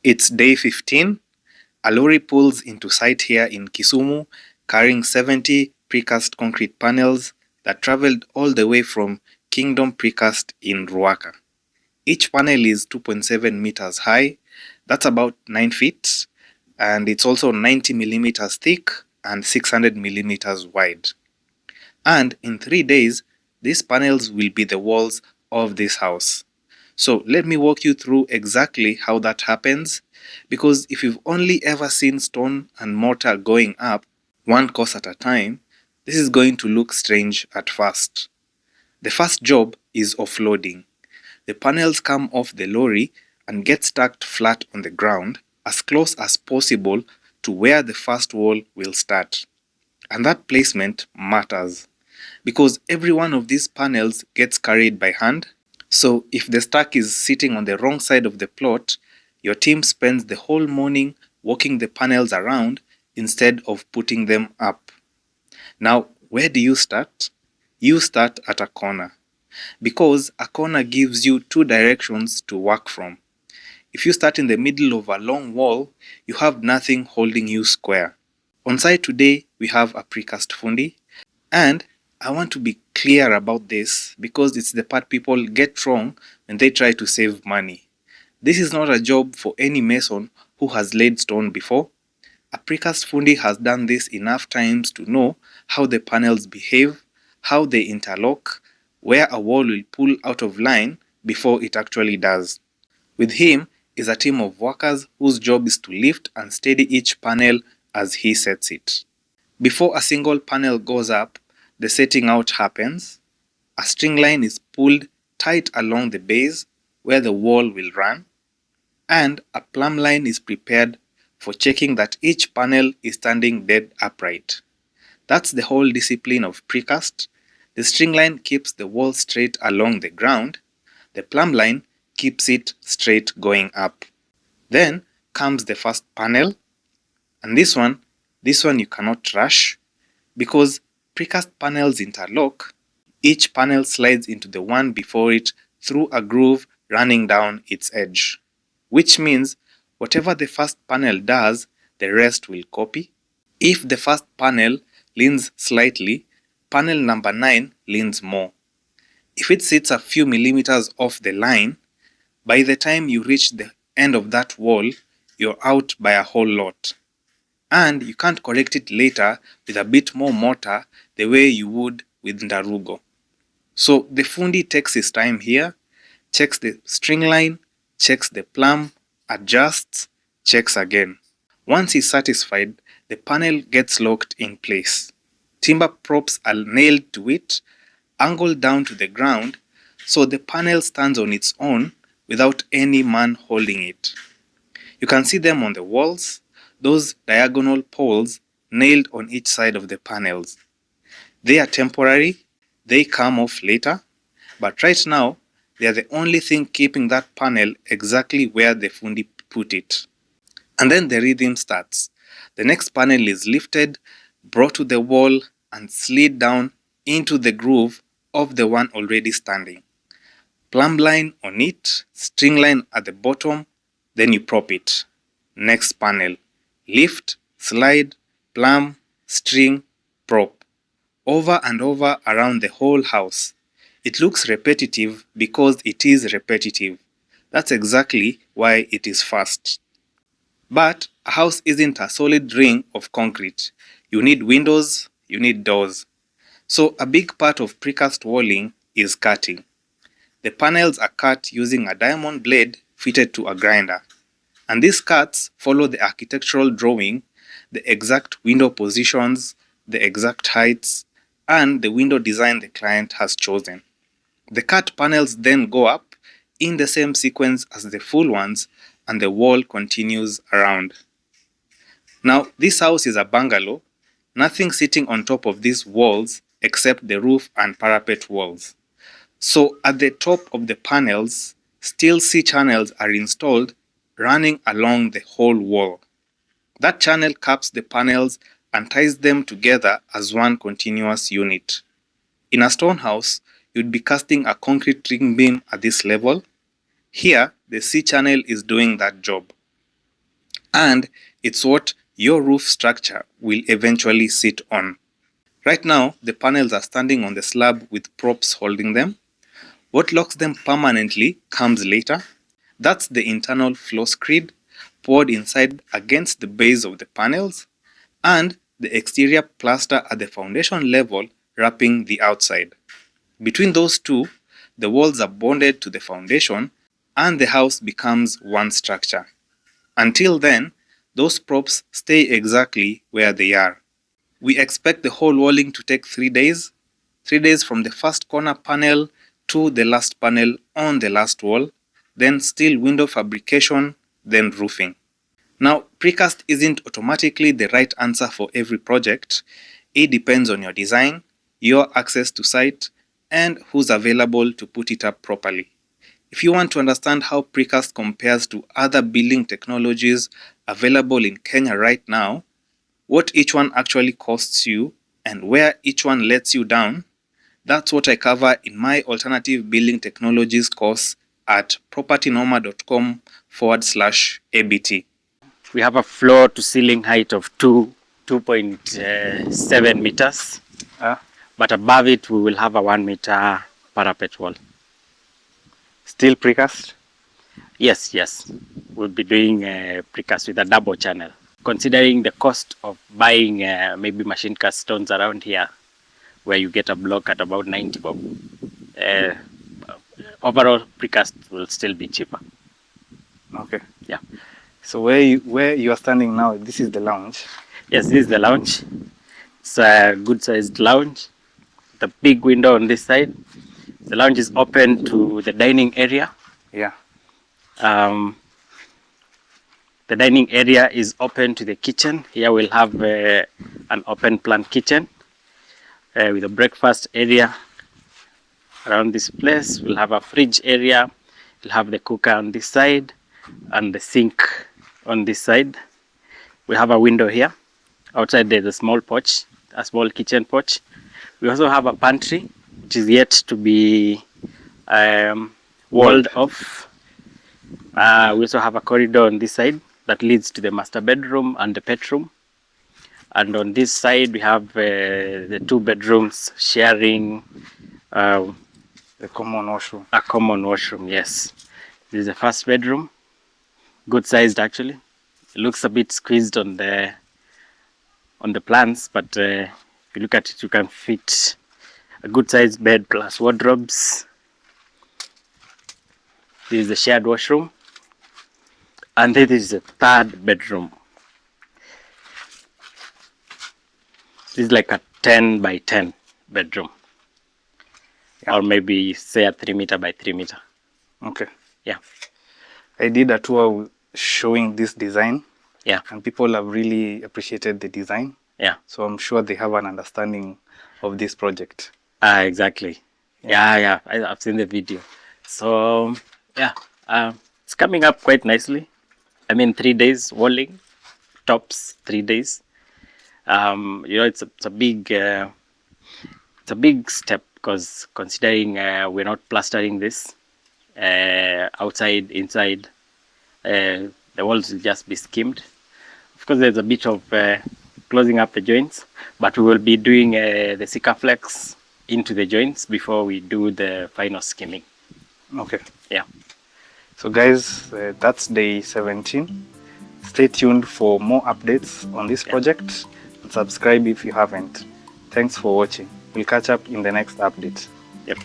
It's day 15. A lorry pulls into sight here in Kisumu, carrying 70 precast concrete panels that traveled all the way from Kingdom Precast in Ruaka. Each panel is 2.7 meters high, that's about 9 feet, and it's also 90 millimeters thick and 600 millimeters wide. And in 3 days, these panels will be the walls of this house. So let me walk you through exactly how that happens, because if you've only ever seen stone and mortar going up, one course at a time, this is going to look strange at first. The first job is offloading. The panels come off the lorry and get stacked flat on the ground, as close as possible to where the first wall will start. And that placement matters, because every one of these panels gets carried by hand. So if the stack is sitting on the wrong side of the plot, your team spends the whole morning walking the panels around instead of putting them up. Now, where do you start? You start at a corner, because a corner gives you two directions to work from. If you start in the middle of a long wall, you have nothing holding you square. On site today, we have a precast fundi, and I want to be clear about this because it's the part people get wrong when they try to save money. This is not a job for any mason who has laid stone before. A precast fundi has done this enough times to know how the panels behave, how they interlock, where a wall will pull out of line before it actually does. With him is a team of workers whose job is to lift and steady each panel as he sets it. Before a single panel goes up, the setting out happens. A string line is pulled tight along the base where the wall will run, and a plumb line is prepared for checking that each panel is standing dead upright. That's the whole discipline of precast. The string line keeps the wall straight along the ground. The plumb line keeps it straight going up. Then comes the first panel, and this one you cannot rush, because precast panels interlock. Each panel slides into the one before it through a groove running down its edge, which means whatever the first panel does, the rest will copy. If the first panel leans slightly, panel number 9 leans more. If it sits a few millimeters off the line, by the time you reach the end of that wall, you're out by a whole lot. And you can't correct it later with a bit more mortar the way you would with Ndarugo. So the fundi takes his time here, checks the string line, checks the plumb, adjusts, checks again. Once he's satisfied, the panel gets locked in place. Timber props are nailed to it, angled down to the ground, so the panel stands on its own without any man holding it. You can see them on the walls, those diagonal poles nailed on each side of the panels. They are temporary, they come off later, but right now, they are the only thing keeping that panel exactly where the fundi put it. And then the rhythm starts. The next panel is lifted, brought to the wall, and slid down into the groove of the one already standing. Plumb line on it, string line at the bottom, then you prop it. Next panel. Lift, slide, plumb, string, prop. Over and over around the whole house. It looks repetitive because it is repetitive. That's exactly why it is fast. But a house isn't a solid ring of concrete. You need windows, you need doors. So a big part of precast walling is cutting. The panels are cut using a diamond blade fitted to a grinder. And these cuts follow the architectural drawing, the exact window positions, the exact heights, and the window design the client has chosen. The cut panels then go up in the same sequence as the full ones, and the wall continues around. Now, this house is a bungalow, nothing sitting on top of these walls except the roof and parapet walls. So at the top of the panels, steel C-channels are installed running along the whole wall. That channel caps the panels and ties them together as one continuous unit. In a stone house, you'd be casting a concrete ring beam at this level. Here, the C-channel is doing that job. and it's what your roof structure will eventually sit on. Right now, the panels are standing on the slab with props holding them. What locks them permanently comes later. That's the internal floor screed poured inside against the base of the panels, and the exterior plaster at the foundation level wrapping the outside. Between those two, the walls are bonded to the foundation and the house becomes one structure. Until then, those props stay exactly where they are. We expect the whole walling to take 3 days. 3 days from the first corner panel to the last panel on the last wall, then steel window fabrication, then roofing. Now, precast isn't automatically the right answer for every project. It depends on your design, your access to site, and who's available to put it up properly. If you want to understand how precast compares to other building technologies available in Kenya right now, what each one actually costs you, and where each one lets you down, that's what I cover in my Alternative Building Technologies course at propertynorma.com/ABT. We have a floor to ceiling height of 2.7 meters, but above it we will have a 1 meter parapet wall. Still precast? Yes. We'll be doing precast with a double channel. Considering the cost of buying maybe machine cast stones around here, where you get a block at about 90 bob, overall precast will still be cheaper. Okay. Yeah. So where you are standing now, this is the lounge. Yes, this is the lounge. It's a good sized lounge. The big window on this side. The lounge is open to the dining area. Yeah. The dining area is open to the kitchen. Here we'll have an open plan kitchen with a breakfast area around this place. We'll have a fridge area. We'll have the cooker on this side and the sink on this side. We have a window here. Outside there's a small porch, a small kitchen porch. We also have a pantry, which is yet to be walled off. We also have a corridor on this side that leads to the master bedroom and the pet room. And on this side we have the 2 bedrooms sharing the common washroom. A common washroom, yes. This is the first bedroom. Good sized actually. It looks a bit squeezed on the plans, but if you look at it, you can fit a good sized bed plus wardrobes. This is the shared washroom, and this is the 3rd bedroom. This is like a 10 by 10 bedroom, or maybe say a 3 meter by 3 meter. Okay. Yeah. I did a tour showing this design. Yeah. And people have really appreciated the design. Yeah. So I'm sure they have an understanding of this project. Exactly. Yeah. I've seen the video. So yeah, it's coming up quite nicely. I mean, 3 days walling, tops 3 days. It's a big step, because considering we're not plastering this outside, inside, the walls will just be skimmed. Of course, there's a bit of closing up the joints, but we will be doing the Sikaflex into the joints before we do the final skimming. Okay. Yeah. So guys, that's day 17. Stay tuned for more updates on this project, and subscribe if you haven't. Thanks for watching. We'll catch up in the next update. Yep.